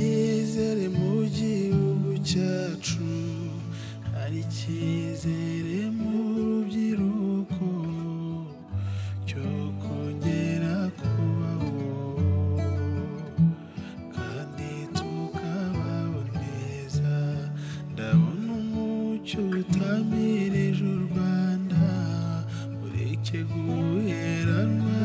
icyizere mu gihugu cyacu, hari icyizere mu rubyiruko cyo kongera kubaho kandi tukabaho neza. Ndabona umucyo utamirije u Rwanda, ureke guheranwa